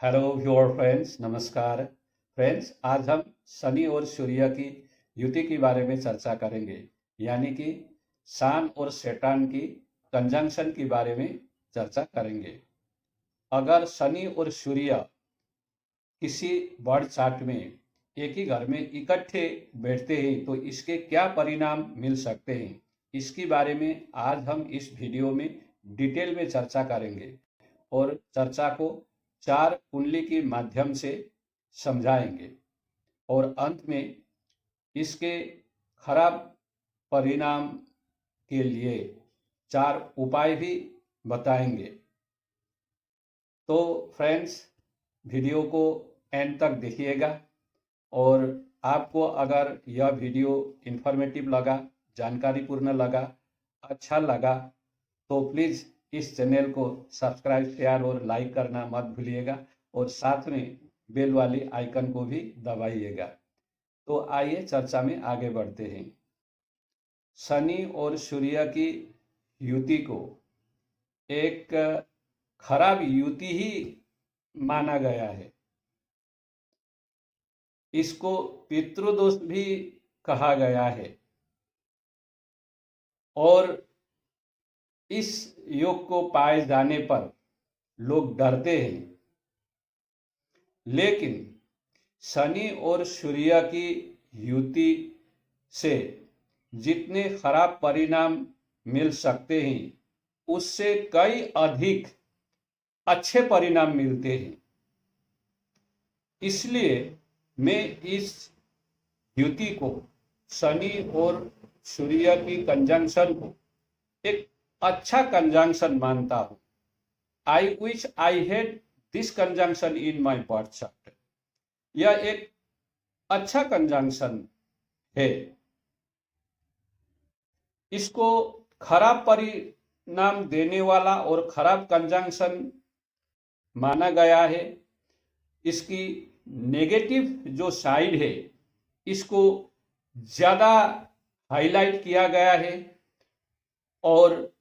Hello viewer friends, नमस्कार friends. आज हम शनि और सूर्य की युति के बारे में चर्चा करेंगे, यानी कि सन और सैटर्न की कंजंक्शन के बारे में चर्चा करेंगे। अगर शनि और सूर्य किसी बर्थ चार्ट में एक ही घर में इकट्ठे बैठते हैं तो इसके क्या परिणाम मिल सकते हैं, इसके बारे में आज हम इस वीडियो में डिटेल में चर्चा करेंगे और चर्चा को चार कुंडली के माध्यम से समझाएंगे और अंत में इसके खराब परिणाम के लिए चार उपाय भी बताएंगे। तो फ्रेंड्स, वीडियो को एंड तक देखिएगा और आपको अगर यह वीडियो इंफॉर्मेटिव लगा, जानकारीपूर्ण लगा, अच्छा लगा तो प्लीज़ इस चैनल को सब्सक्राइब, शेयर और लाइक करना मत भूलिएगा और साथ में बेल वाली आइकन को भी दबाइएगा। तो आइए चर्चा में आगे बढ़ते हैं। शनि और सूर्य की युति को एक खराब युति ही माना गया है। इसको पितृदोष भी कहा गया है और इस योग को पाए जाने पर लोग डरते हैं। लेकिन शनि और सूर्य की युति से जितने खराब परिणाम मिल सकते हैं उससे कई अधिक अच्छे परिणाम मिलते हैं। इसलिए मैं इस युति को, शनि और सूर्य की कंजंक्शन को एक अच्छा कंजंक्शन मानता हूं। I wish I had this conjunction in my birth chart. यह एक अच्छा कंजंक्शन है। इसको खराब परिणाम देने वाला और खराब कंजंक्शन माना गया है। इसकी नेगेटिव जो साइड है इसको ज्यादा हाईलाइट किया गया है और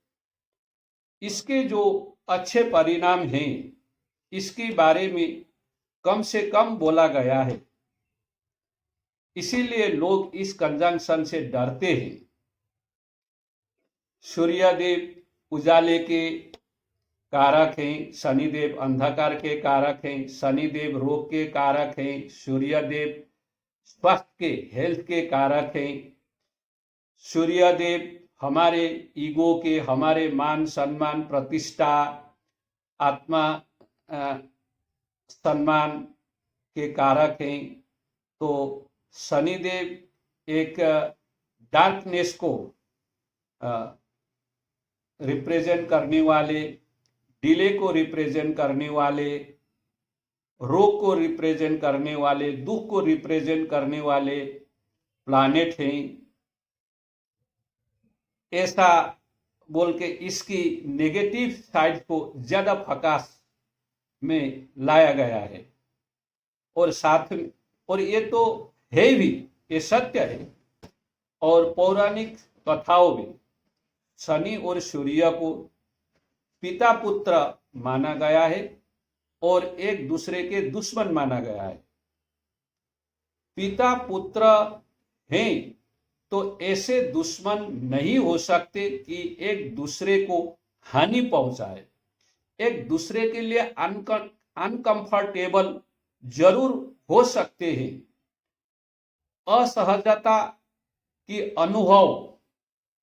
इसके जो अच्छे परिणाम हैं इसके बारे में कम से कम बोला गया है। इसीलिए लोग इस कंजंक्शन से डरते हैं। सूर्यदेव उजाले के कारक हैं, शनिदेव अंधकार के कारक हैं, शनिदेव रोग के कारक हैं, सूर्यदेव स्वास्थ्य के, हेल्थ के कारक हैं। सूर्यदेव हमारे ईगो के, हमारे मान सम्मान, प्रतिष्ठा, आत्मा सम्मान के कारक हैं। तो शनिदेव एक डार्कनेस को रिप्रेजेंट करने वाले, डिले को रिप्रेजेंट करने वाले, रोग को रिप्रेजेंट करने वाले, दुख को रिप्रेजेंट करने वाले प्लानेट हैं। ऐसा बोल के इसकी नेगेटिव साइड को ज्यादा फोकस में लाया गया है और साथ में, और ये तो है भी, ये सत्य है। और पौराणिक कथाओं में शनि और सूर्य को पिता पुत्र माना गया है और एक दूसरे के दुश्मन माना गया है। पिता पुत्र हैं तो ऐसे दुश्मन नहीं हो सकते कि एक दूसरे को हानि पहुंचाए। एक दूसरे के लिए अनकंफर्टेबल जरूर हो सकते हैं। असहजता की अनुभव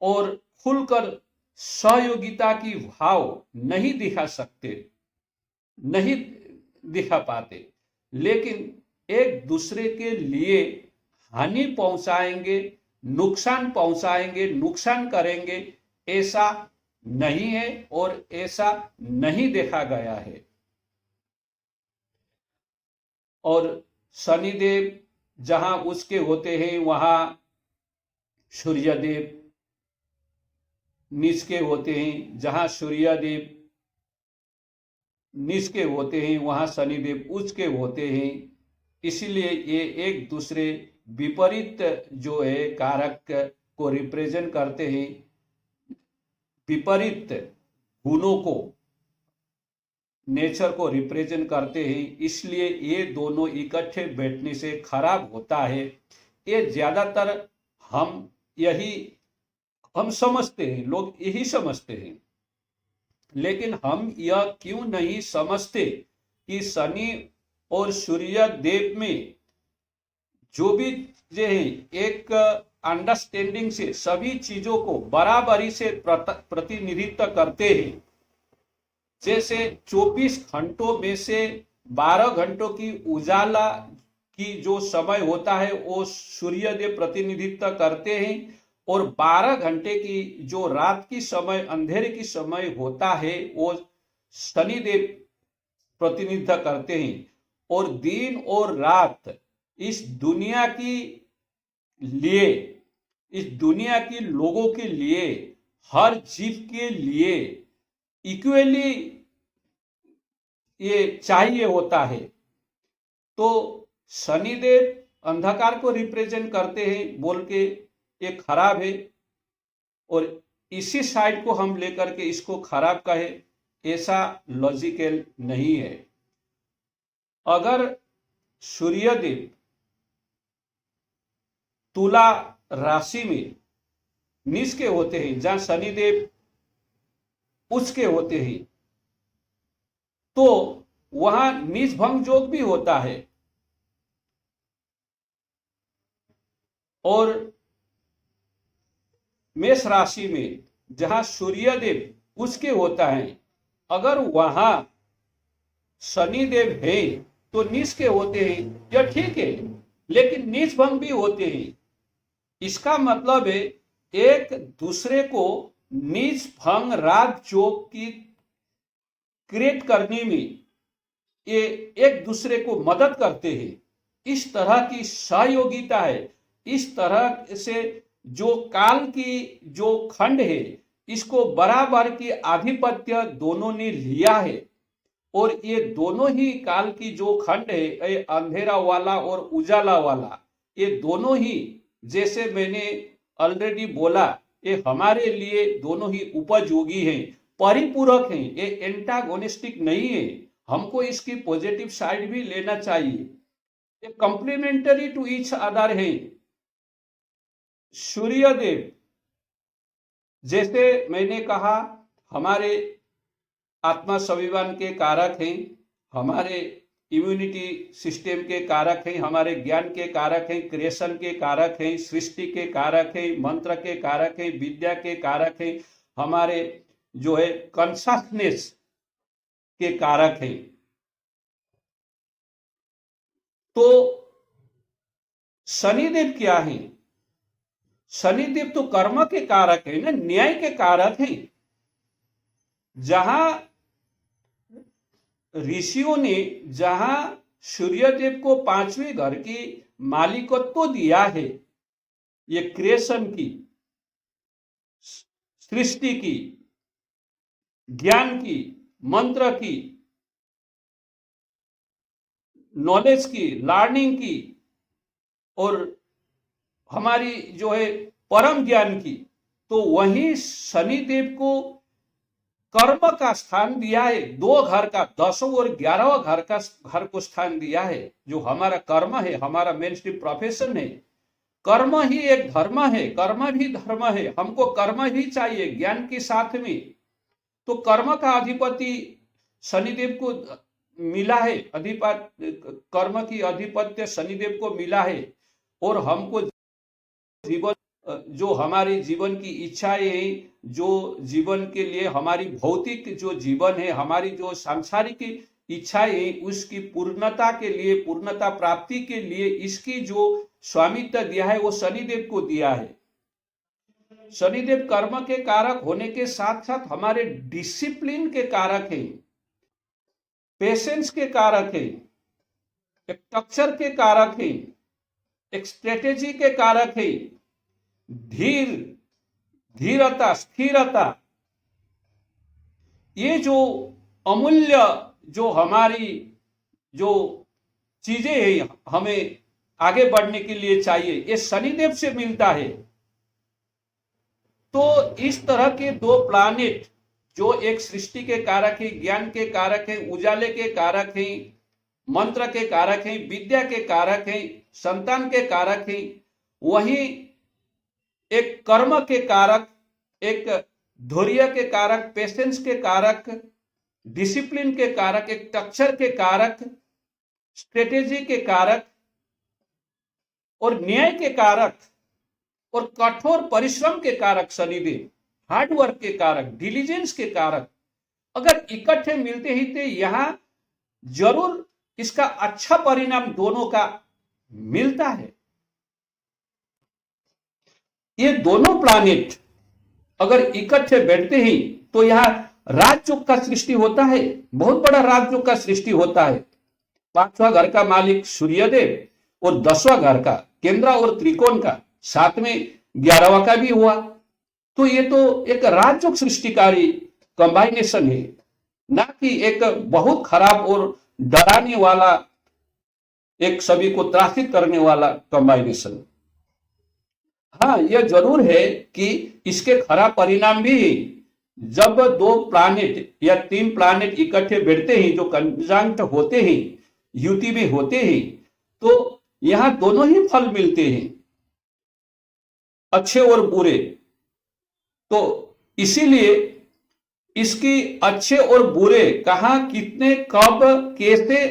और खुलकर सहयोगिता की भाव नहीं दिखा सकते, नहीं दिखा पाते, लेकिन एक दूसरे के लिए हानि पहुंचाएंगे, नुकसान पहुंचाएंगे, नुकसान करेंगे, ऐसा नहीं है और ऐसा नहीं देखा गया है। और शनिदेव जहां उसके होते हैं वहां सूर्यदेव नीच के होते हैं, जहां सूर्यदेव नीच के होते हैं वहां शनिदेव उच्च के होते हैं। इसलिए ये एक दूसरे विपरीत जो है कारक को रिप्रेजेंट करते हैं, विपरीत गुणों को नेचर को रिप्रेजेंट करते हैं, इसलिए ये दोनों इकट्ठे बैठने से खराब होता है। ये ज्यादातर हम यही हम समझते हैं, लोग यही समझते हैं, लेकिन हम यह क्यों नहीं समझते कि शनि और सूर्य देव में जो भी चीजें हैं एक अंडरस्टैंडिंग से सभी चीजों को बराबरी से प्रतिनिधित्व करते हैं। जैसे 24 घंटों में से 12 घंटों की उजाला की जो समय होता है वो सूर्य देव प्रतिनिधित्व करते हैं, और 12 घंटे की जो रात की समय अंधेरे की समय होता है वो शनि देव प्रतिनिधित्व करते हैं। और दिन और रात इस दुनिया की लिए, इस दुनिया के लोगों के लिए, हर जीव के लिए इक्वली ये चाहिए होता है। तो शनिदेव अंधकार को रिप्रेजेंट करते हैं बोल के ये खराब है, और इसी साइड को हम लेकर के इसको खराब कहे, ऐसा लॉजिकल नहीं है। अगर सूर्यदेव तुला राशि में नीच के होते हैं, जहां शनिदेव उच्च के होते हैं, तो वहां नीच भंग योग भी होता है। और मेष राशि में जहां सूर्यदेव उच्च के होता है, अगर वहां शनिदेव है तो नीच के होते हैं, यह ठीक है, लेकिन नीच भंग भी होते हैं। इसका मतलब है एक दूसरे को नीच भंग राग योग की क्रिएट करने में ये एक दूसरे को मदद करते हैं। इस तरह की सहयोगिता है, इस तरह से जो काल की जो खंड है इसको बराबर की आधिपत्य दोनों ने लिया है। और ये दोनों ही काल की जो खंड है, ये अंधेरा वाला और उजाला वाला, ये दोनों ही, जैसे मैंने ऑलरेडी बोला, ये हमारे लिए दोनों ही उपयोगी हैं, परिपूरक हैं, ये एंटागोनिस्टिक नहीं है। हमको इसकी पॉजिटिव साइड भी लेना चाहिए, ये कॉम्प्लीमेंटरी टू ईच अदर है। सूर्यदेव जैसे मैंने कहा हमारे आत्मा स्वाभिमान के कारक हैं, हमारे इम्यूनिटी सिस्टम के कारक हैं, हमारे ज्ञान के कारक हैं, क्रिएशन के कारक हैं, सृष्टि के कारक हैं, मंत्र के कारक हैं, विद्या के कारक हैं, हमारे जो है कॉन्शसनेस के कारक हैं। तो शनिदेव क्या है? शनिदेव तो कर्म के कारक है ना, न्याय के कारक हैं। जहां ऋषियों ने जहां सूर्यदेव को 5वें घर की मालिकत्व दिया है, ये क्रिएशन की, सृष्टि की, ज्ञान की, मंत्र की, नॉलेज की, लर्निंग की, और हमारी जो है परम ज्ञान की, तो वहीं शनिदेव को कर्म का स्थान दिया है। 2 घर का, 10वां और 11वां घर को स्थान दिया है। जो हमारा कर्म है, हमारा मेन स्ट्रीम प्रोफेशन है, कर्म ही एक धर्म है, कर्म भी धर्म है, हमको कर्म ही चाहिए ज्ञान के साथ में। तो कर्म का अधिपति शनिदेव को मिला है, कर्म की अधिपत्य शनिदेव को मिला है। और हमको जीवन, जो हमारी जीवन की इच्छाएं हैं, जो जीवन के लिए हमारी भौतिक जो जीवन है, हमारी जो सांसारिक इच्छाएं हैं, उसकी पूर्णता के लिए, पूर्णता प्राप्ति के लिए इसकी जो स्वामित्व दिया है वो शनिदेव को दिया है। शनिदेव कर्म के कारक होने के साथ साथ हमारे डिसिप्लिन के कारक हैं, पेशेंस के कारक हैं, एक स्ट्रक्चर के कारक हैं, एक स्ट्रेटेजी के कारक है, धीरता, स्थिरता। ये जो अमूल्य जो हमारी जो चीजें हैं हमें आगे बढ़ने के लिए चाहिए, ये शनिदेव से मिलता है। तो इस तरह के 2 प्लैनेट जो एक सृष्टि के कारक है, ज्ञान के कारक है, उजाले के कारक है, मंत्र के कारक है, विद्या के कारक है, संतान के कारक है, वही एक कर्म के कारक, एक धैर्य के कारक, पेशेंस के कारक, डिसिप्लिन के कारक, एक स्ट्रक्चर के कारक, स्ट्रेटेजी के कारक और न्याय के कारक और कठोर परिश्रम के कारक शनिदेव, हार्डवर्क के कारक, डिलीजेंस के कारक अगर इकट्ठे मिलते ही तो यहां जरूर इसका अच्छा परिणाम दोनों का मिलता है। ये दोनों प्लैनेट अगर इकट्ठे बैठते ही तो यहां राजयोग का सृष्टि होता है, बहुत बड़ा राजयोग का सृष्टि होता है। 5वां घर का मालिक सूर्यदेव और 10वां घर का केंद्र और त्रिकोण का, साथ में 11वां का भी हुआ, तो ये तो एक राजयोग सृष्टिकारी कंबाइनेशन है, ना कि एक बहुत खराब और डराने वाला, एक सभी को त्रासित करने वाला कंबाइनेशन। हाँ, यह जरूर है कि इसके खराब परिणाम भी, जब 2 प्लैनेट या 3 प्लैनेट इकट्ठे बैठते हैं, जो कंजंक्ट होते हैं, युति में होते हैं, तो यहां दोनों ही फल मिलते हैं, अच्छे और बुरे। तो इसीलिए इसकी अच्छे और बुरे कहां, कितने, कब, कैसे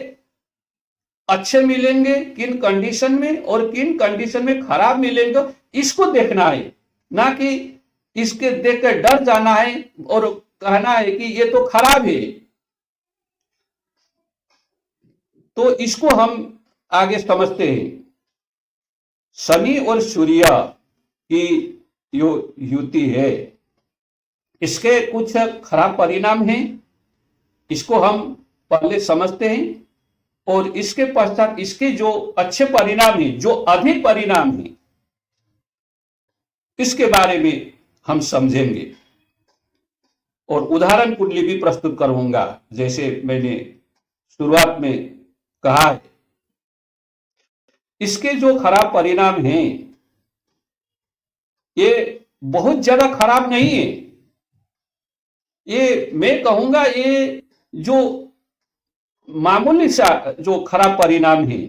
अच्छे मिलेंगे, किन कंडीशन में, और किन कंडीशन में खराब मिलेंगे, इसको देखना है, ना कि इसके देखकर डर जाना है और कहना है कि ये तो खराब है। तो इसको हम आगे समझते हैं। शनि और सूर्य की जो युति है, इसके कुछ खराब परिणाम हैं, इसको हम पहले समझते हैं, और इसके पश्चात इसके जो अच्छे परिणाम हैं, जो अधिक परिणाम हैं, इसके बारे में हम समझेंगे और उदाहरण कुंडली भी प्रस्तुत करूंगा, जैसे मैंने शुरुआत में कहा है। इसके जो खराब परिणाम हैं, ये बहुत ज्यादा खराब नहीं है। ये मैं कहूंगा, ये जो मामूली सा जो खराब परिणाम है,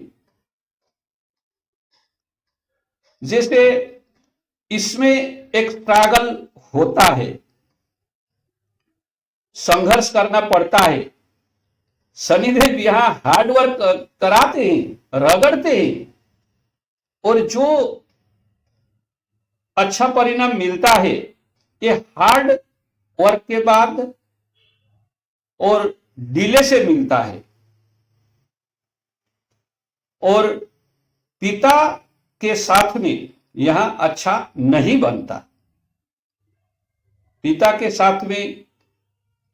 जैसे इसमें एक स्ट्रगल होता है, संघर्ष करना पड़ता है। शनिदेव यहां हार्डवर्क कराते हैं, रगड़ते हैं, और जो अच्छा परिणाम मिलता है, ये हार्ड वर्क के बाद और डिले से मिलता है। और पिता के साथ में यहां अच्छा नहीं बनता। पिता के साथ में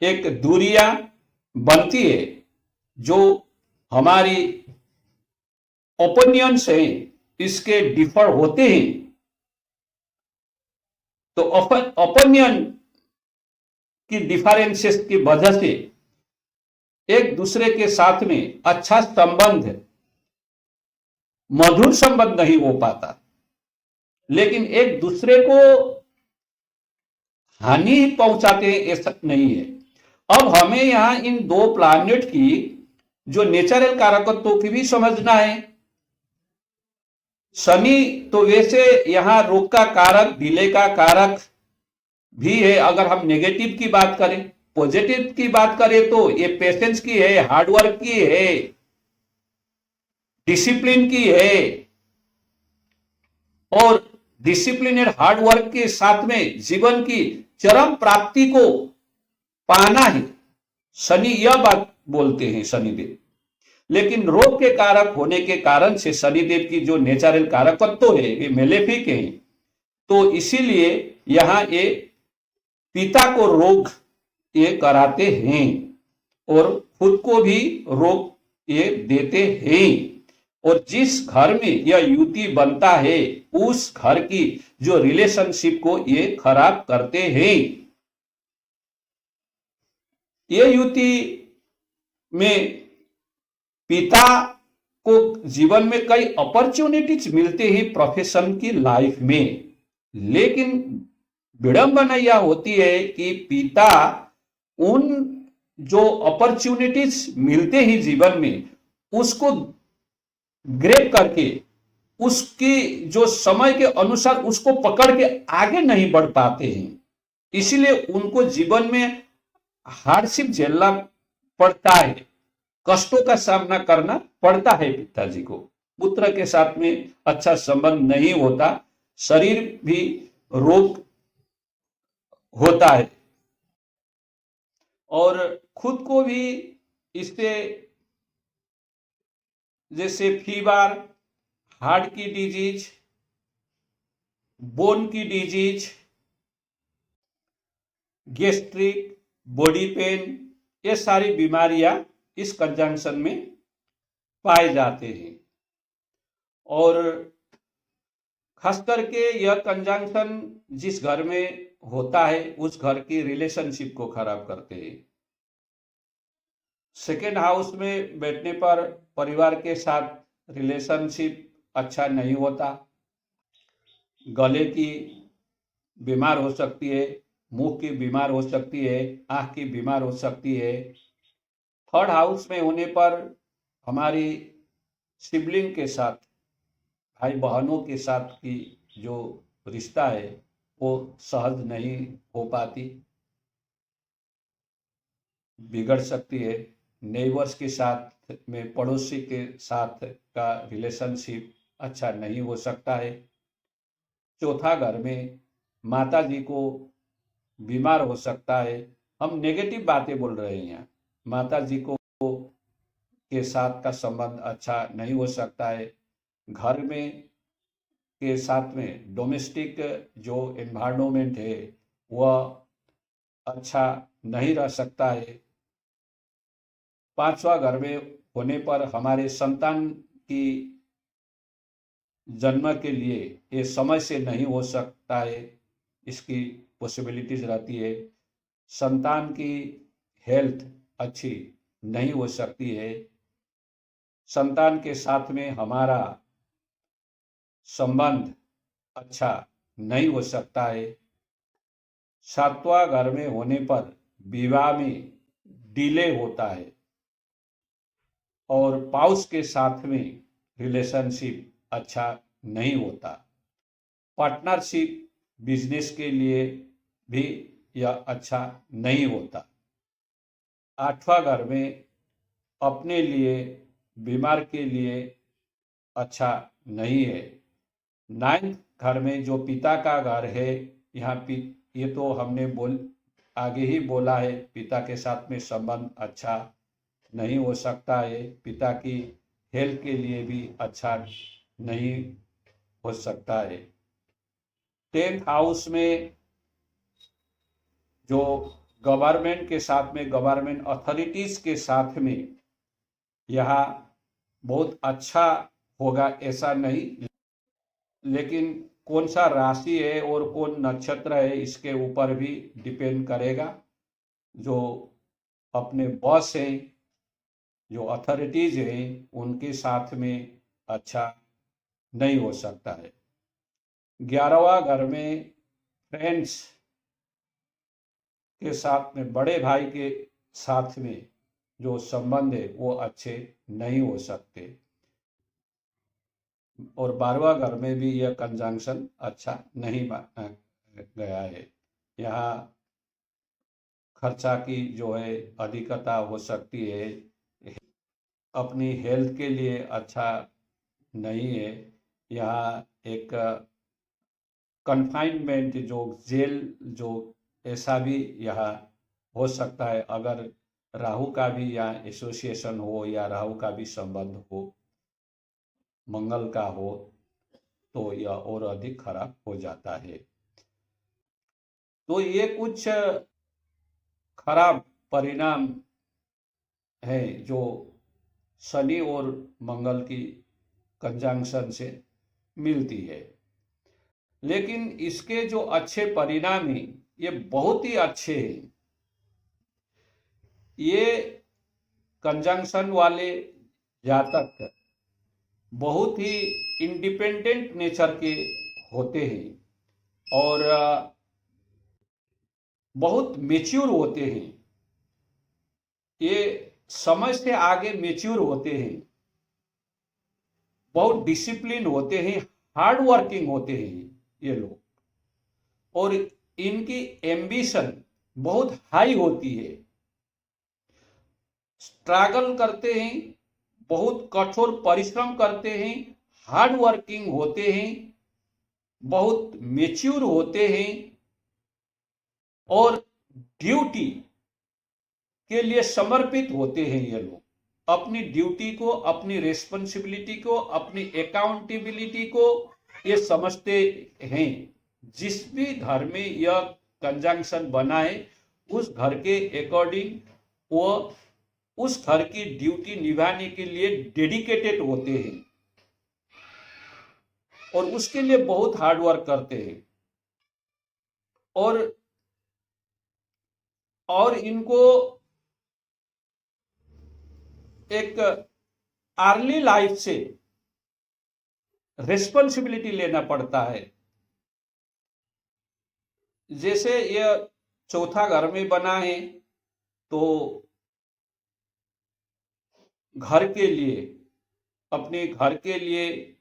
एक दूरियां बनती है, जो हमारी ओपिनियंस है, इसके डिफर होते हैं। तो ओपिनियन की डिफरेंसेस की वजह से एक दूसरे के साथ में अच्छा संबंध, मधुर संबंध नहीं हो पाता, लेकिन एक दूसरे को हानि पहुंचाते हैं ऐसा नहीं है। अब हमें यहां इन 2 प्लैनेट की जो नेचुरल कारकत्वों की भी समझना है। शनि तो वैसे यहां रोग का कारक, डिले का कारक भी है। अगर हम नेगेटिव की बात करें, पॉजिटिव की बात करें, तो ये पेशेंस की है, हार्डवर्क की है, डिसिप्लिन की है। और डिसिप्लिन और हार्डवर्क के साथ में जीवन की चरम प्राप्ति को पाना है, शनि यह बात बोलते हैं शनिदेव। लेकिन रोग के कारक होने के कारण से शनिदेव की जो नेचुरल कारकत्व है, ये मेलेफिक है। तो इसीलिए यहां ये पिता को रोग ये कराते हैं और खुद को भी रोग ये देते हैं। और जिस घर में यह युति बनता है, उस घर की जो रिलेशनशिप को ये खराब करते हैं। ये युति में पिता को जीवन में कई अपॉर्चुनिटीज मिलते हैं प्रोफेशन की लाइफ में, लेकिन विडंबना यह होती है कि पिता उन जो अपॉर्चुनिटीज मिलते हैं जीवन में, उसको ग्रैब करके उसकी जो समय के अनुसार उसको पकड़ के आगे नहीं बढ़ पाते हैं। इसीलिए उनको जीवन में हार्डशिप झेलना पड़ता है, कष्टों का सामना करना पड़ता है। पिताजी को पुत्र के साथ में अच्छा संबंध नहीं होता, शरीर भी रोग होता है और खुद को भी इससे, जैसे फीवर, हार्ट की डिजीज, बोन की डिजीज, गैस्ट्रिक, बॉडी पेन, ये सारी बीमारियां इस कंजंक्शन में पाए जाते हैं। और खास करके यह कंजंक्शन जिस घर में होता है उस घर की रिलेशनशिप को खराब करते हैं। सेकेंड हाउस में बैठने पर परिवार के साथ रिलेशनशिप अच्छा नहीं होता, गले की बीमार हो सकती है, मुंह की बीमार हो सकती है, आंख की बीमार हो सकती है। थर्ड हाउस में होने पर हमारी सिबलिंग के साथ, भाई बहनों के साथ की जो रिश्ता है वो सहज नहीं हो पाती, बिगड़ सकती है। नेबर्स के साथ में, पड़ोसी के साथ का रिलेशनशिप अच्छा नहीं हो सकता है। चौथा, घर में माता जी को बीमार हो सकता है। हम नेगेटिव बातें बोल रहे हैं यहाँ। माता जी को के साथ का संबंध अच्छा नहीं हो सकता है। घर में के साथ में डोमेस्टिक जो एनवायरनमेंट है वह अच्छा नहीं रह सकता है। पांचवा, घर में होने पर हमारे संतान की जन्म के लिए ये समय से नहीं हो सकता है, इसकी पॉसिबिलिटीज रहती है। संतान की हेल्थ अच्छी नहीं हो सकती है। संतान के साथ में हमारा संबंध अच्छा नहीं हो सकता है। सातवां, घर में होने पर विवाह में डिले होता है और पाउस के साथ में रिलेशनशिप अच्छा नहीं होता। पार्टनरशिप बिजनेस के लिए भी यह अच्छा नहीं होता। आठवां, घर में अपने लिए, बीमार के लिए अच्छा नहीं है। नाइन्थ, घर में जो पिता का घर है, यहाँ ये तो हमने आगे ही बोला है, पिता के साथ में संबंध अच्छा नहीं हो सकता है। पिता की हेल्थ के लिए भी अच्छा नहीं हो सकता है। 10th हाउस में जो गवर्नमेंट के साथ में, गवर्नमेंट अथॉरिटीज के साथ में यहाँ बहुत अच्छा होगा ऐसा नहीं, लेकिन कौन सा राशि है और कौन नक्षत्र है इसके ऊपर भी डिपेंड करेगा। जो अपने बॉस हैं, जो अथॉरिटीज हैं, उनके साथ में अच्छा नहीं हो सकता है। 11वां, घर में फ्रेंड्स के साथ में, बड़े भाई के साथ में जो संबंध है वो अच्छे नहीं हो सकते। और 12वां, घर में भी यह कंजंक्शन अच्छा नहीं गया है। यहाँ खर्चा की जो है अधिकता हो सकती है, अपनी हेल्थ के लिए अच्छा नहीं है। यहाँ एक कन्फाइनमेंट, जो जेल, जो ऐसा भी यहाँ हो सकता है अगर राहु का भी यहाँ एसोसिएशन हो या राहु का भी संबंध हो, मंगल का हो, तो यह और अधिक खराब हो जाता है। तो ये कुछ खराब परिणाम है जो शनि और मंगल की कंजंक्शन से मिलती है। लेकिन इसके जो अच्छे परिणाम हैं ये बहुत ही अच्छे हैं। ये कंजंक्शन वाले जातक बहुत ही इंडिपेंडेंट नेचर के होते हैं और बहुत मेच्योर होते हैं। ये समय से आगे मेच्योर होते हैं, बहुत डिसिप्लिन होते हैं, हार्ड वर्किंग होते हैं ये लोग, और इनकी एम्बिशन बहुत हाई होती है, स्ट्रगल करते हैं, बहुत कठोर परिश्रम करते हैं, हार्ड वर्किंग होते हैं, बहुत मेच्योर होते हैं, और ड्यूटी के लिए समर्पित होते हैं ये लोग। अपनी ड्यूटी को, अपनी रेस्पॉन्सिबिलिटी को, अपनी अकाउंटेबिलिटी को ये समझते हैं। जिस भी घर में यह कंजंक्शन बना है उस घर के अकॉर्डिंग वो उस घर की ड्यूटी निभाने के लिए डेडिकेटेड होते हैं और उसके लिए बहुत हार्ड वर्क करते हैं। और इनको एक अर्ली लाइफ से रिस्पॉन्सिबिलिटी लेना पड़ता है। जैसे ये चौथा घर में बना है तो घर के लिए, अपने घर के लिए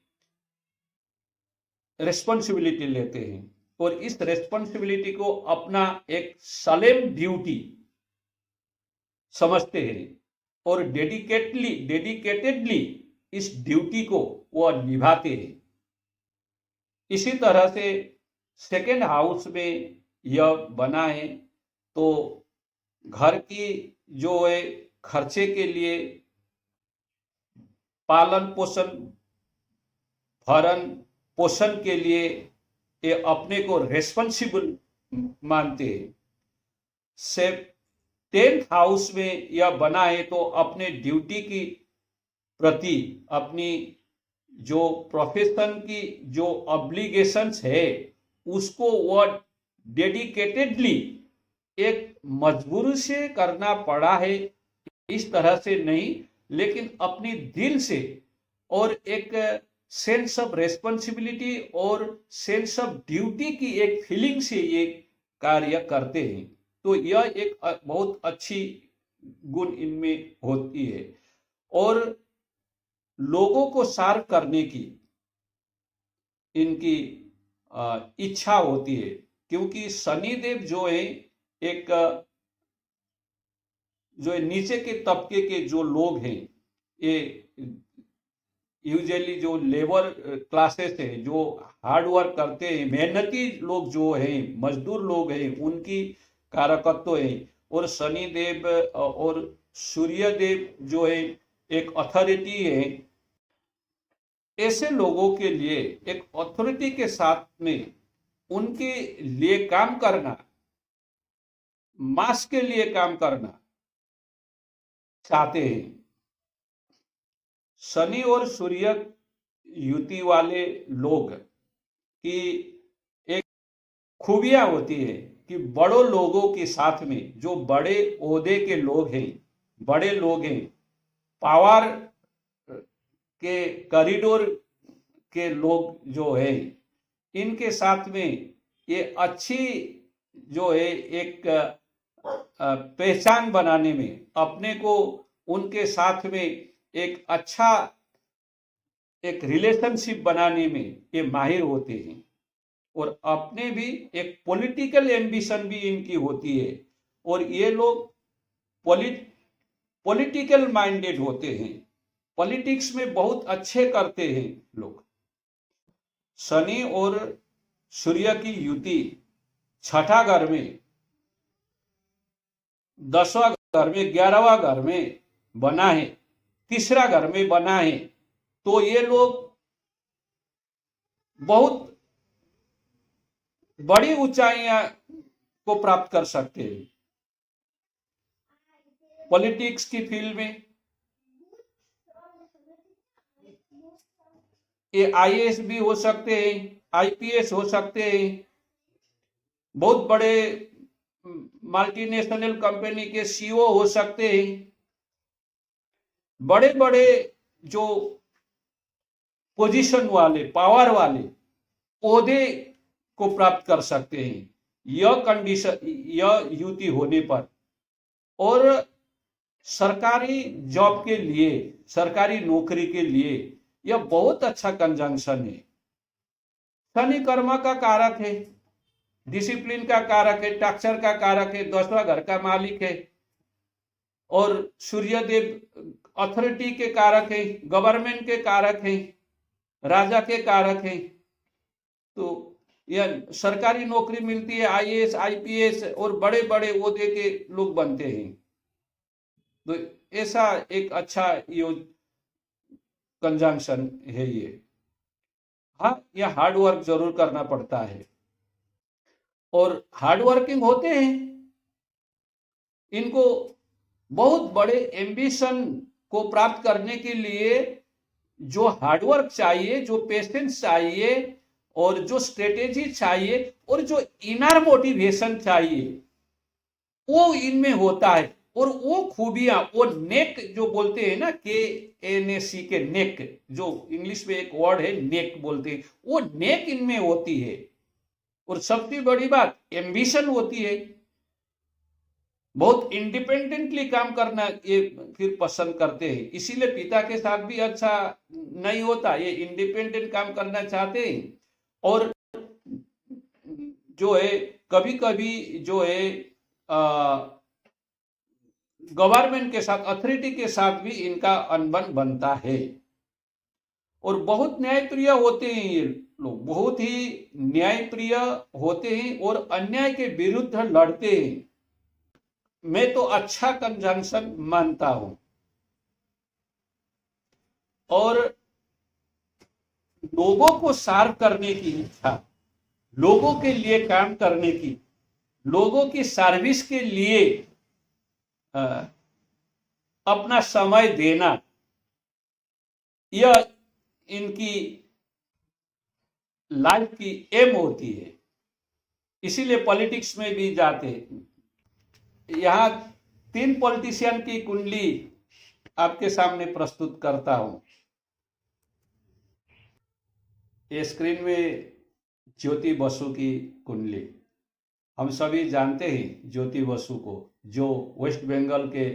रिस्पॉन्सिबिलिटी लेते हैं और इस रिस्पॉन्सिबिलिटी को अपना एक सलेम ड्यूटी समझते हैं और डेडिकेटेडली इस ड्यूटी को वह निभाते हैं। इसी तरह से सेकेंड हाउस में यह बना है तो घर की जो है खर्चे के लिए, पालन पोषण, भरण पोषण के लिए ये अपने को रेस्पॉन्सिबल मानते हैं। से 10th हाउस में यह बना है तो अपने ड्यूटी की प्रति, अपनी जो प्रोफेशन की जो ऑब्लिगेशंस है उसको वह डेडिकेटेडली एक मजबूरी से करना पड़ा है, इस तरह से नहीं, लेकिन अपनी दिल से और एक सेंस ऑफ रेस्पॉन्सिबिलिटी और सेंस ऑफ ड्यूटी की एक फीलिंग से ये कार्य करते हैं। तो यह एक बहुत अच्छी गुण इनमें होती है और लोगों को सर्व करने की इनकी इच्छा होती है, क्योंकि शनिदेव जो है एक जो नीचे के तबके के जो लोग हैं, ये यूजुअली जो लेबर क्लासेस है, जो हार्ड वर्क करते हैं, मेहनती लोग जो हैं, मजदूर लोग हैं, उनकी कारकत्व है। और शनिदेव और सूर्यदेव जो है एक अथॉरिटी है। ऐसे लोगों के लिए एक अथॉरिटी के साथ में उनके लिए काम करना, मास के लिए काम करना चाहते हैं। शनि और सूर्य युति वाले लोग की एक खूबियां होती है कि बड़ों लोगों के साथ में, जो बड़े ओहदे के लोग हैं, बड़े लोग हैं, पावर के कॉरिडोर के लोग जो है, इनके साथ में ये अच्छी जो है एक पहचान बनाने में, अपने को उनके साथ में एक अच्छा एक रिलेशनशिप बनाने में ये माहिर होते हैं। और अपने भी एक पॉलिटिकल एम्बिशन भी इनकी होती है और ये लोग पॉलिटिकल माइंडेड होते हैं, पॉलिटिक्स में बहुत अच्छे करते हैं लोग। शनि और सूर्य की युति छठा घर में, 10वां घर में, 11वां घर में बना है, तीसरा घर में बना है, तो ये लोग बहुत बड़ी ऊंचाइयां को प्राप्त कर सकते हैं पॉलिटिक्स की फील्ड में। ये आईएएस भी हो सकते हैं, आईपीएस हो सकते हैं, बहुत बड़े मल्टीनेशनल कंपनी के सीईओ हो सकते हैं, बड़े बड़े जो पोजीशन वाले, पावर वाले ओहदे को प्राप्त कर सकते हैं यह कंडीशन, यह युति होने पर। और सरकारी जॉब के लिए, सरकारी नौकरी के लिए यह बहुत अच्छा कंजंक्शन है। शनि कर्म का कारक है, डिसिप्लिन का कारक है, टाक्षर का कारक है, 10वां घर का मालिक है, और सूर्यदेव अथॉरिटी के कारक है, गवर्नमेंट के कारक है, राजा के कारक है। तो यह सरकारी नौकरी मिलती है, आईएएस आईपीएस और बड़े बड़े ओहदे के लोग बनते हैं। तो ऐसा एक अच्छा कंजंक्शन है ये। हाँ, यह हार्ड वर्क जरूर करना पड़ता है, और हार्ड वर्किंग होते हैं। इनको बहुत बड़े एम्बिशन को प्राप्त करने के लिए जो हार्डवर्क चाहिए, जो पेशेंस चाहिए, और जो स्ट्रेटेजी चाहिए, और जो इनर मोटिवेशन चाहिए, वो इनमें होता है। और वो खूबियां, वो नेक जो बोलते हैं ना, KNAC के नेक, जो इंग्लिश में एक वर्ड है नेक बोलते हैं, वो नेक इनमें होती है। और सबसे बड़ी बात एम्बिशन होती है। बहुत इंडिपेंडेंटली काम करना ये फिर पसंद करते हैं, इसीलिए पिता के साथ भी अच्छा नहीं होता, ये इंडिपेंडेंट काम करना चाहते हैं। और जो है कभी कभी जो है गवर्नमेंट के साथ, अथॉरिटी के साथ भी इनका अनबन बनता है। और बहुत न्यायप्रिय होते हैं ये लोग, बहुत ही न्यायप्रिय होते हैं और अन्याय के विरुद्ध लड़ते हैं। मैं तो अच्छा कंजंक्शन मानता हूं। और लोगों को सर्व करने की इच्छा, लोगों के लिए काम करने की, लोगों की सर्विस के लिए अपना समय देना, यह इनकी लाइफ की एम होती है। इसीलिए पॉलिटिक्स में भी जाते हैं। यहां 3 पॉलिटिशियन की कुंडली आपके सामने प्रस्तुत करता हूं। ये स्क्रीन में ज्योति बसु की कुंडली। हम सभी जानते हैं ज्योति बसु को, जो वेस्ट बंगाल के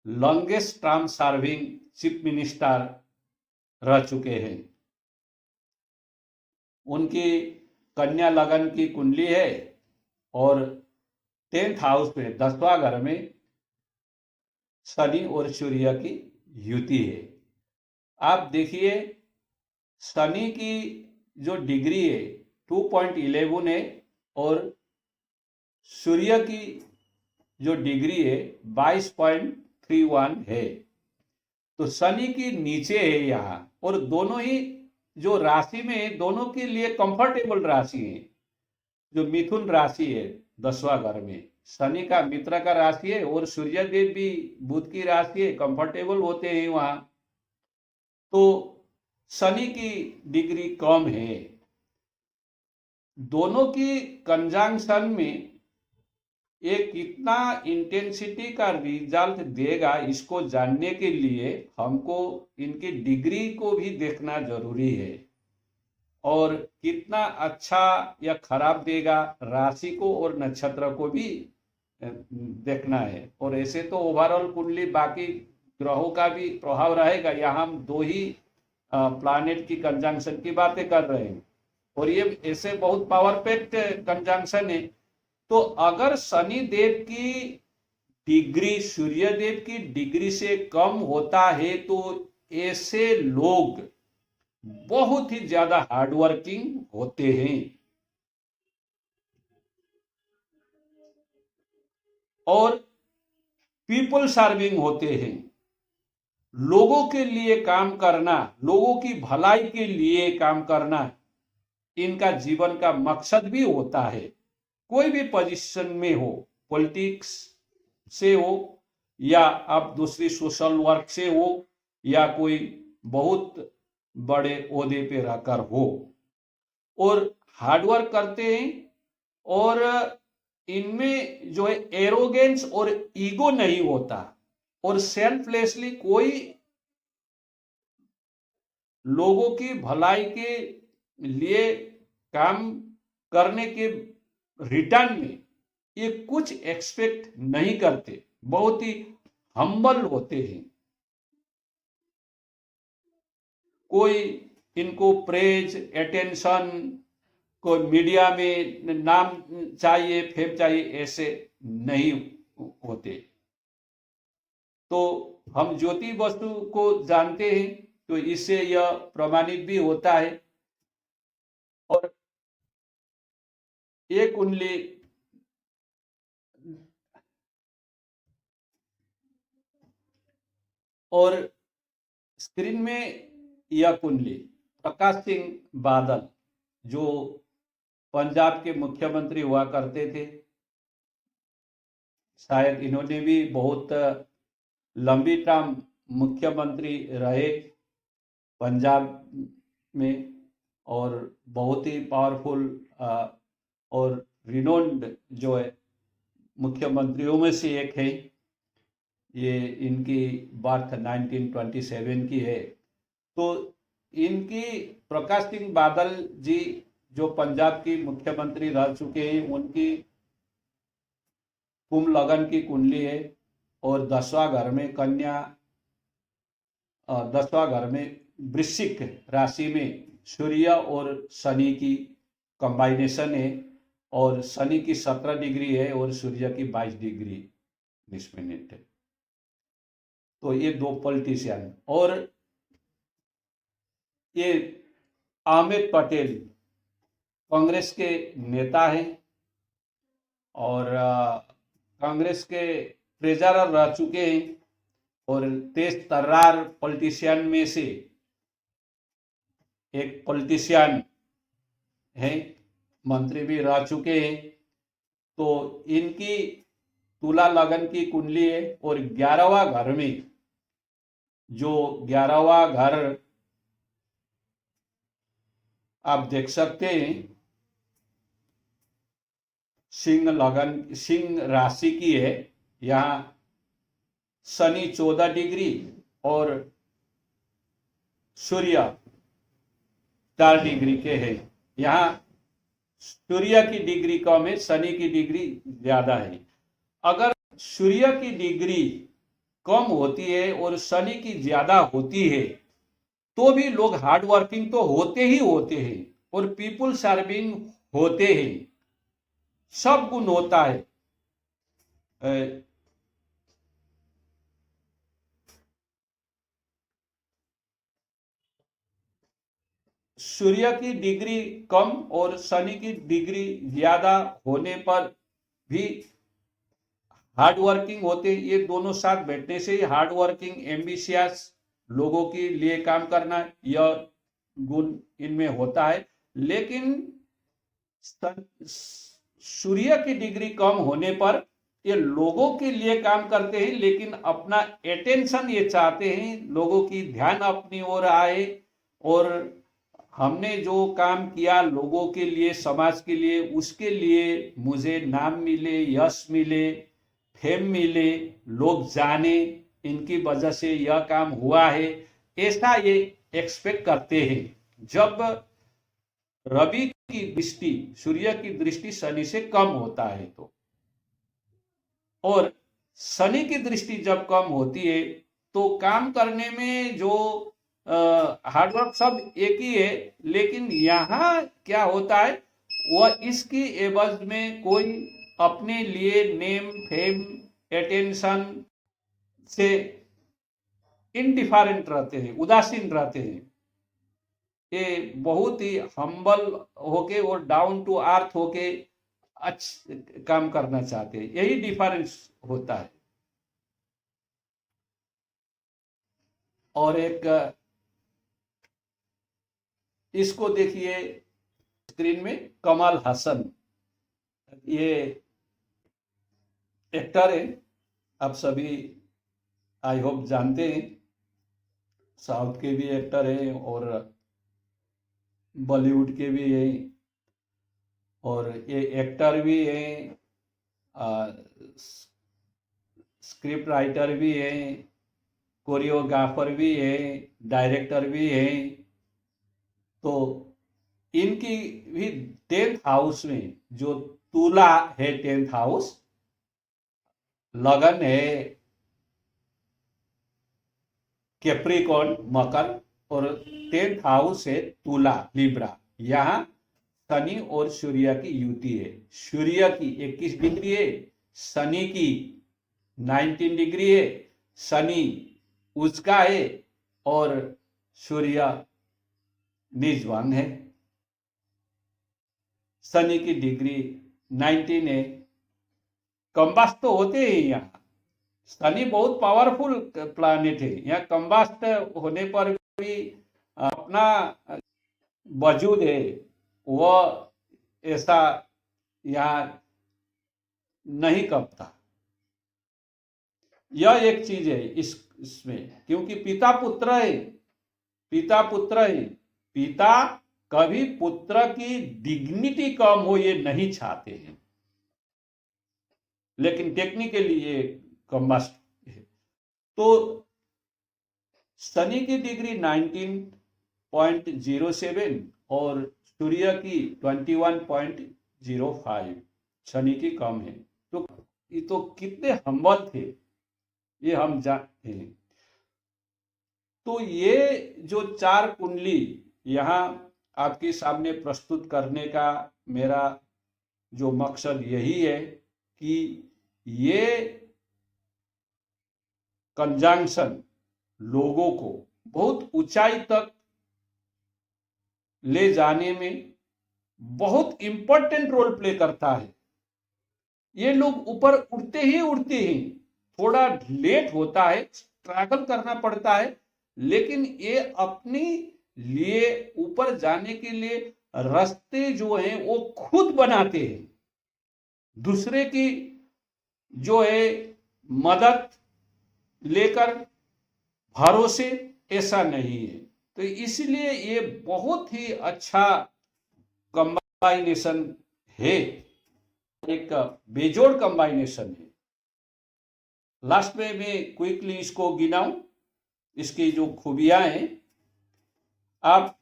longest term serving chief minister रह चुके हैं। उनकी कन्या लगन की कुंडली है, और 10th हाउस में, 10वां घर में शनि और सूर्य की युति है। आप देखिए, शनि की जो डिग्री है 2.11 है, और सूर्य की जो डिग्री है 22.31 है। तो शनि की नीचे है यहाँ, और दोनों ही जो राशि में है, दोनों के लिए कंफर्टेबल राशि है। जो मिथुन राशि है 10वां घर में, शनि का मित्र का राशि है, और सूर्य देव भी बुध की राशि है, कंफर्टेबल होते हैं वहां। तो शनि की डिग्री कम है। दोनों की कंजंक्शन में ये कितना इंटेंसिटी का रिजल्ट देगा, इसको जानने के लिए हमको इनकी डिग्री को भी देखना जरूरी है, और कितना अच्छा या खराब देगा राशि को और नक्षत्र को भी देखना है। और ऐसे तो ओवरऑल कुंडली बाकी ग्रहों का भी प्रभाव रहेगा। यहाँ हम 2 ही प्लैनेट की कंजंक्शन की बातें कर रहे हैं, और ये ऐसे बहुत पावर पैक्ड कंजंक्शन है। तो अगर शनि देव की डिग्री सूर्य देव की डिग्री से कम होता है, तो ऐसे लोग बहुत ही ज्यादा हार्डवर्किंग होते हैं, और पीपल सर्विंग होते हैं। लोगों के लिए काम करना, लोगों की भलाई के लिए काम करना इनका जीवन का मकसद भी होता है। कोई भी पोजीशन में हो, पॉलिटिक्स से हो, या आप दूसरी सोशल वर्क से हो, या कोई बहुत बड़े ओहदे पे रहकर हो, और हार्डवर्क करते हैं। और इनमें जो है एरोगेंस और ईगो नहीं होता, और सेल्फलेसली कोई लोगों की भलाई के लिए काम करने के रिटर्न में ये कुछ एक्सपेक्ट नहीं करते, बहुत ही हम्बल होते हैं। कोई इनको प्रेज, अटेंशन, कोई मीडिया में नाम चाहिए, फेम चाहिए, ऐसे नहीं होते। तो हम ज्योति बसु को जानते हैं, तो इससे यह प्रमाणित भी होता है। और ये कुंडली और स्क्रीन में यह कुंडली प्रकाश सिंह बादल, जो पंजाब के मुख्यमंत्री हुआ करते थे, शायद इन्होंने भी बहुत लंबी टाइम मुख्यमंत्री रहे पंजाब में, और बहुत ही पावरफुल और रिनोन्ड जो है मुख्यमंत्रियों में से एक है। ये इनकी बर्थ 1927 की है। तो इनकी प्रकाश सिंह बादल जी जो पंजाब की मुख्यमंत्री रह चुके हैं, उनकी कुंभ लगन की कुंडली है। और 10वां घर में कन्या, 10वां घर में वृश्चिक राशि में सूर्य और शनि की कंबाइनेशन है। और शनि की 17 डिग्री है और सूर्य की 22 डिग्री 20 मिनट है। तो ये दो पॉलिटिशियन। और ये अहमद पटेल कांग्रेस के नेता हैं और कांग्रेस के ट्रेजरर रह चुके हैं, और तेज तर्रार पॉलिटिशियन में से एक पॉलिटिशियन है, मंत्री भी रह चुके हैं। तो इनकी तुला लगन की कुंडली है। और 11वां घर में, जो 11वां घर आप देख सकते हैं, सिंह लगन, सिंह राशि की है। यहाँ शनि 14 डिग्री और सूर्य 4 डिग्री के हैं। यहाँ सूर्य की डिग्री कम है, शनि की डिग्री ज्यादा है। अगर सूर्य की डिग्री कम होती है और शनि की ज्यादा होती है, तो भी लोग हार्ड वर्किंग तो होते ही होते हैं और पीपुल सर्विंग होते हैं, सब गुण होता है। सूर्य की डिग्री कम और शनि की डिग्री ज्यादा होने पर भी हार्ड वर्किंग होते हैं। ये दोनों साथ बैठने से ही हार्ड वर्किंग, एम्बिशियस लोगों के लिए काम करना, यह गुण इनमें होता है। लेकिन सूर्य की डिग्री कम होने पर ये लोगों के लिए काम करते हैं, लेकिन अपना अटेंशन ये चाहते हैं, लोगों की ध्यान अपनी ओर आए, और हमने जो काम किया लोगों के लिए, समाज के लिए, उसके लिए मुझे नाम मिले, यश मिले, फेम मिले, लोग जाने, इनकी वजह से यह काम हुआ है, ऐसा ये एक्सपेक्ट करते हैं। जब रवि की दृष्टि, सूर्य की दृष्टि शनि से कम होता है तो, और शनि की दृष्टि जब कम होती है, तो काम करने में जो हार्डवर्क सब एक ही है, लेकिन यहाँ क्या होता है, वह इसकी एवज में कोई अपने लिए नेम, फेम, अटेंशन से इनडिफरेंट रहते हैं, उदासीन रहते हैं। ये बहुत ही हम्बल होके और डाउन टू अर्थ होके अच्छा काम करना चाहते हैं, यही डिफरेंस होता है। और एक इसको देखिए स्क्रीन में, कमल हसन, ये एक्टर है, आप सभी आई होप जानते हैं। साउथ के भी एक्टर हैं और बॉलीवुड के भी हैं, और ये एक्टर भी हैं, स्क्रिप्ट राइटर भी हैं, कोरियोग्राफर भी हैं, डायरेक्टर भी हैं। तो इनकी भी 10th हाउस में, जो तुला है 10th हाउस, लगन है कैप्रिकॉर्न मकर, और 10th हाउस है तुला लिब्रा। यहाँ शनि और सूर्य की युति है। सूर्य की 21 डिग्री है, शनि की 19 डिग्री है। शनि उसका है और सूर्य निजवान है। शनि की डिग्री 19 है। कंबास्ट तो होते हैं यहाँ। शनि बहुत पावरफुल प्लैनेट है। यहाँ कंबास्ट होने पर भी अपना वजूद है, वह ऐसा यहाँ नहीं कपता। यह एक चीज है इसमें, क्योंकि पिता पुत्र है। पिता पुत्र है। पिता कभी पुत्र की डिग्निटी कम हो ये नहीं चाहते हैं, लेकिन टेक्निकली ये कंबास्ट है। तो शनि की डिग्री 19.07 और सूर्य की 21.05 शनि की कम है। तो ये तो कितने हम्बल थे ये हम जानते हैं। तो ये जो 4 कुंडली यहाँ आपके सामने प्रस्तुत करने का मेरा जो मकसद यही है कि ये कंजंक्शन लोगों को बहुत ऊंचाई तक ले जाने में बहुत इंपॉर्टेंट रोल प्ले करता है। ये लोग ऊपर उड़ते ही थोड़ा लेट होता है, स्ट्रगल करना पड़ता है, लेकिन ये अपने लिए ऊपर जाने के लिए रास्ते जो हैं वो खुद बनाते हैं। दूसरे की जो है मदद लेकर भरोसे ऐसा नहीं है। तो इसलिए ये बहुत ही अच्छा कंबाइनेशन है, एक बेजोड़ कंबाइनेशन है। लास्ट में मैं क्विकली इसको गिनाऊं, इसकी जो खूबियां हैं। आप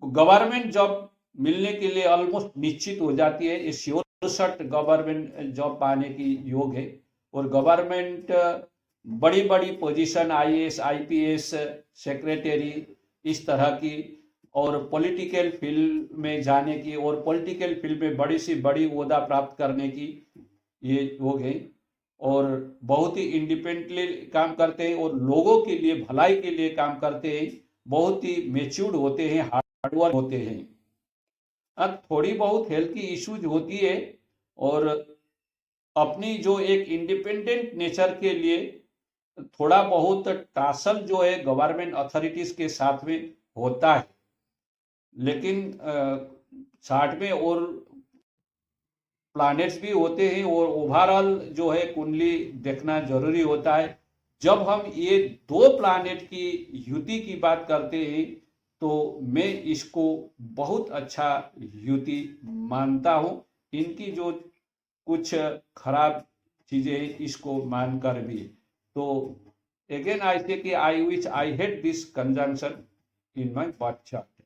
गवर्नमेंट जॉब मिलने के लिए ऑलमोस्ट निश्चित हो जाती है। ये श्योर शर्ट गवर्नमेंट जॉब पाने की योग है। और गवर्नमेंट बड़ी बड़ी पोजीशन आईएएस आईपीएस सेक्रेटरी इस तरह की, और पॉलिटिकल फील्ड में जाने की, और पॉलिटिकल फील्ड में बड़ी सी बड़ी ओहदा प्राप्त करने की ये योग है। और बहुत ही इंडिपेंडेंटली काम करते हैं और लोगों के लिए भलाई के लिए काम करते हैं। बहुत ही मेच्योर्ड होते हैं, हार्डवर्क होते हैं। अब थोड़ी बहुत हेल्थ की इश्यूज होती है, और अपनी जो एक इंडिपेंडेंट नेचर के लिए थोड़ा बहुत टासल जो है गवर्नमेंट अथॉरिटीज के साथ में होता है। लेकिन साथ में और प्लैनेट्स भी होते हैं, और ओवरऑल जो है कुंडली देखना जरूरी होता है। जब हम ये 2 प्लैनेट की युति की बात करते हैं तो मैं इसको बहुत अच्छा युति मानता हूं। इनकी जो कुछ खराब चीजें इसको मानकर भी, तो अगेन आई से कि I hate this conjunction in my birth chart.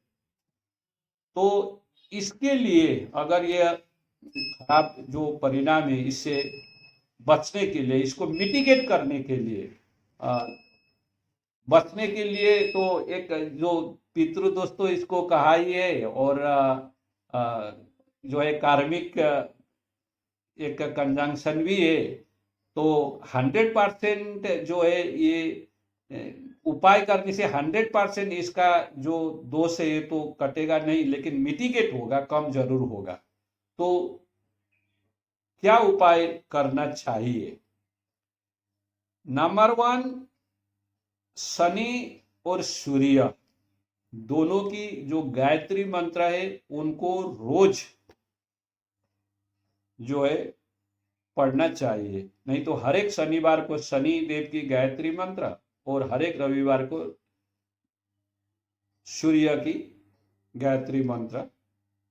तो इसके लिए अगर ये खराब जो परिणाम है इससे बचने के लिए, इसको मिटिगेट करने के लिए, बचने के लिए, तो एक जो पितृदोष तो इसको कहा ही है, और जो है कार्मिक एक कंजंक्शन भी है। तो 100% जो है ये उपाय करने से 100% इसका जो दोष है तो कटेगा नहीं, लेकिन मिटिगेट होगा, कम जरूर होगा। तो क्या उपाय करना चाहिए? नंबर 1, शनि और सूर्य दोनों की जो गायत्री मंत्र है उनको रोज जो है पढ़ना चाहिए। नहीं तो हर एक शनिवार को शनि देव की गायत्री मंत्र और हर एक रविवार को सूर्य की गायत्री मंत्र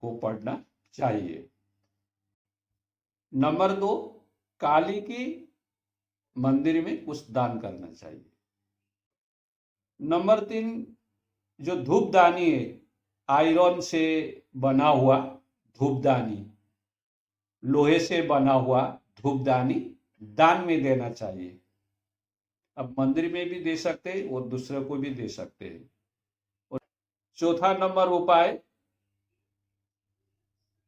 को पढ़ना चाहिए। नंबर 2, काली की मंदिर में कुछ दान करना चाहिए। नंबर 3, जो धूपदानी है, आयरन से बना हुआ धूपदानी, लोहे से बना हुआ धूपदानी दान में देना चाहिए। अब मंदिर में भी दे सकते हैं और दूसरे को भी दे सकते हैं। और चौथा नंबर उपाय,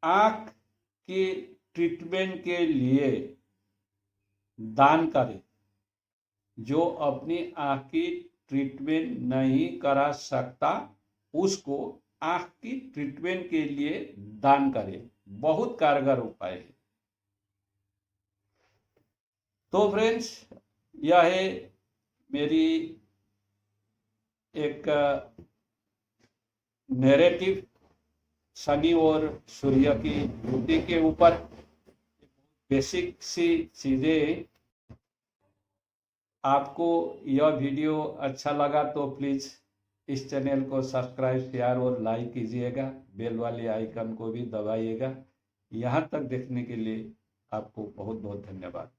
आंख के ट्रीटमेंट के लिए दान करें। जो अपनी आंख की ट्रीटमेंट नहीं करा सकता उसको आंख की ट्रीटमेंट के लिए दान करें। बहुत कारगर उपाय है। तो फ्रेंड्स, यह है मेरी एक नैरेटिव शनि और सूर्य की युति के ऊपर। बेसिक सी चीजें। आपको यह वीडियो अच्छा लगा तो प्लीज इस चैनल को सब्सक्राइब, शेयर और लाइक कीजिएगा। बेल वाले आइकन को भी दबाइएगा। यहाँ तक देखने के लिए आपको बहुत बहुत धन्यवाद।